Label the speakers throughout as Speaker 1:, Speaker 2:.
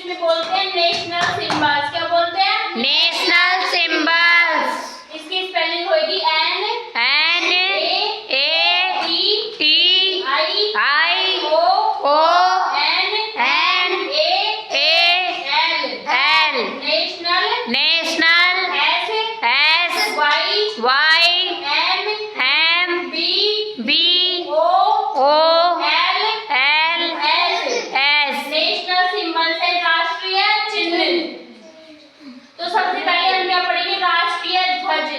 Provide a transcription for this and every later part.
Speaker 1: English में बोलते हैं नेशनल सिंबल्स। क्या बोलते हैं?
Speaker 2: National symbols.
Speaker 1: इसकी स्पेलिंग होगी N
Speaker 2: A T I
Speaker 1: O
Speaker 2: O
Speaker 1: N
Speaker 2: A
Speaker 1: L. National
Speaker 2: national
Speaker 1: S
Speaker 2: Y
Speaker 1: M
Speaker 2: B
Speaker 1: O
Speaker 2: L
Speaker 1: S. National symbols है राष्ट्रीय चिन्ह। तो सबसे पहले हम क्या पढ़ेंगे? राष्ट्रीय ध्वज।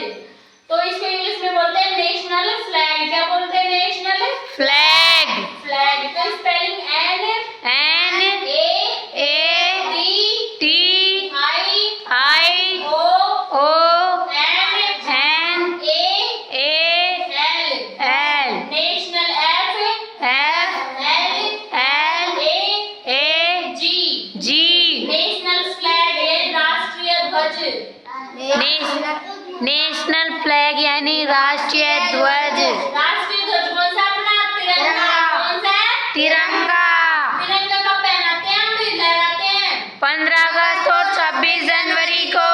Speaker 1: तो इसको इंग्लिश में बोलते हैं नेशनल फ्लैग। क्या बोलते हैं? National
Speaker 2: flag.
Speaker 1: फ्लैग। तो spelling N A T I O
Speaker 2: N
Speaker 1: A L.
Speaker 2: L
Speaker 1: national
Speaker 2: F
Speaker 1: L
Speaker 2: A
Speaker 1: G. National flag है राष्ट्रीय ध्वज।
Speaker 2: नेशनल फ्लैग यानी राष्ट्रीय ध्वज।
Speaker 1: राष्ट्रीय ध्वज कौन सा अपना? तिरंगा। कौन सा है?
Speaker 2: तिरंगा।
Speaker 1: तिरंगा कब पहनाते हैं? हम लहराते हैं
Speaker 2: 15 अगस्त और 26 जनवरी को।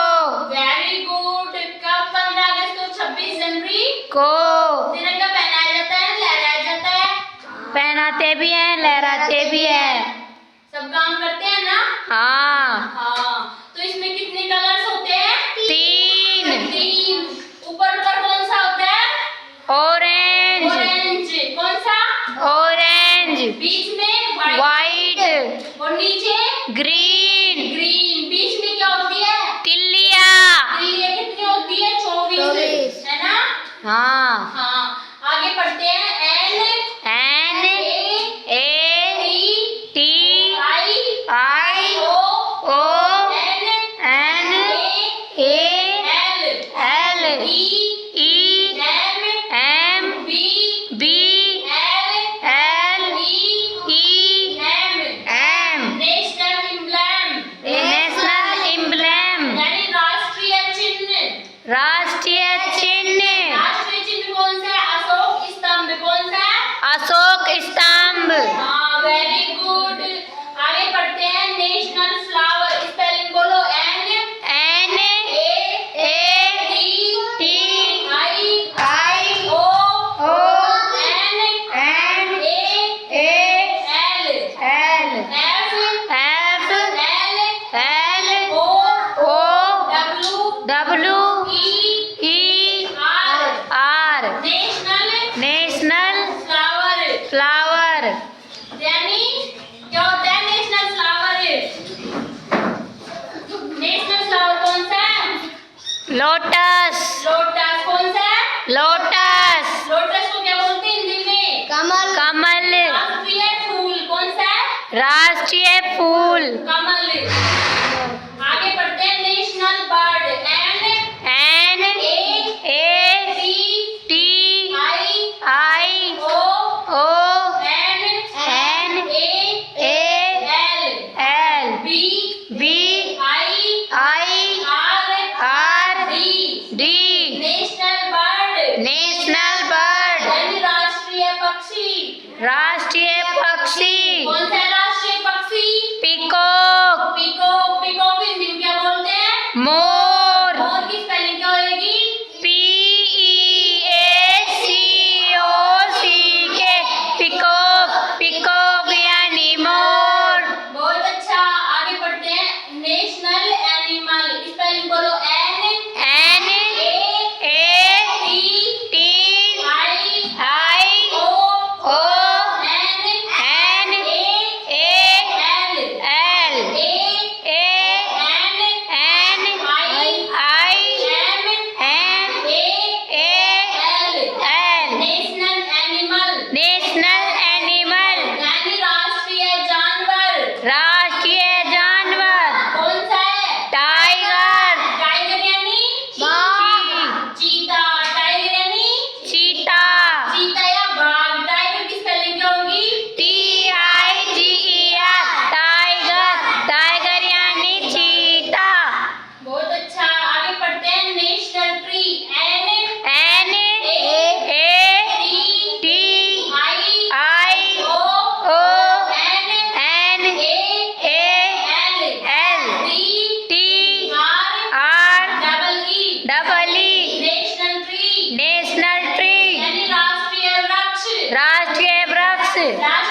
Speaker 1: Very good. कब? 15 अगस्त और 26 जनवरी
Speaker 2: को
Speaker 1: तिरंगा पहनाया जाता है, लहराया जाता है।
Speaker 2: पहनाते भी हैं, लहराते भी हैं।
Speaker 1: सब काम करते हैं ना?
Speaker 2: हाँ।
Speaker 1: तो इसमें कितने कलर्स होते हैं?
Speaker 2: 3।
Speaker 1: ऊपर कौन सा होता है?
Speaker 2: ऑरेंज।
Speaker 1: ऑरेंज। कौन सा?
Speaker 2: ऑरेंज।
Speaker 1: बीच में
Speaker 2: वाइट।
Speaker 1: और नीचे
Speaker 2: ग्रीन।
Speaker 1: ग्रीन। बीच में क्या होती है?
Speaker 2: तिल्लिया।
Speaker 1: तिल्लियाँ कितनी होती है? 24 है ना?
Speaker 2: हाँ।
Speaker 1: आगे पढ़ते हैं
Speaker 2: N A T I
Speaker 1: O
Speaker 2: O
Speaker 1: N
Speaker 2: A
Speaker 1: L
Speaker 2: L E M
Speaker 1: B
Speaker 2: B
Speaker 1: L
Speaker 2: L E M.
Speaker 1: National emblem
Speaker 2: national emblem
Speaker 1: यानी राष्ट्रीय चिन्ह।
Speaker 2: राष्ट्रीय चिन्ह।
Speaker 1: राष्ट्रीय चिन्ह कौन सा है? अशोक स्तंभ। कौन सा है?
Speaker 2: अशोक स्तंभ।
Speaker 1: Very good. आगे पढ़ते हैं नेशनल फ्लावर। स्पेलिंग बोलो
Speaker 2: N A T I
Speaker 1: O
Speaker 2: N A
Speaker 1: L
Speaker 2: L
Speaker 1: F
Speaker 2: F L
Speaker 1: O
Speaker 2: O
Speaker 1: W
Speaker 2: E
Speaker 1: R.
Speaker 2: R. National flower
Speaker 1: यानी क्या होता है? National flower. नेशनल फ्लावर कौन सा है?
Speaker 2: लोटस।
Speaker 1: लोटस। कौन सा है?
Speaker 2: लोटस।
Speaker 1: लोटस को क्या बोलते हैं हिंदी में?
Speaker 2: कमल।
Speaker 1: राष्ट्रीय फूल। कौन सा है?
Speaker 2: राष्ट्रीय फूल।
Speaker 1: कमल। आगे पढ़ते हैं national bird.
Speaker 2: N A T I
Speaker 1: O
Speaker 2: O
Speaker 1: N
Speaker 2: N
Speaker 1: A
Speaker 2: L
Speaker 1: B
Speaker 2: I
Speaker 1: R
Speaker 2: D.
Speaker 1: National bird
Speaker 2: national bird
Speaker 1: यानी राष्ट्रीय पक्षी।
Speaker 2: राष्ट्रीय पक्षी।
Speaker 1: कौन सा है राष्ट्रीय पक्षी?
Speaker 2: पिकॉक।
Speaker 1: पीकॉक। पीकॉक को हिंदी में क्या बोलते हैं?
Speaker 2: मोर।
Speaker 1: मोर की स्पेलिंग क्या होगी?
Speaker 2: PEACOCK। पिकॉक। पिकॉक यानी मोर।
Speaker 1: बहुत अच्छा। आगे पढ़ते हैं नेशनल एनिमल। स्पेलिंग बोलो
Speaker 2: N A T
Speaker 1: I
Speaker 2: I
Speaker 1: O
Speaker 2: ओ से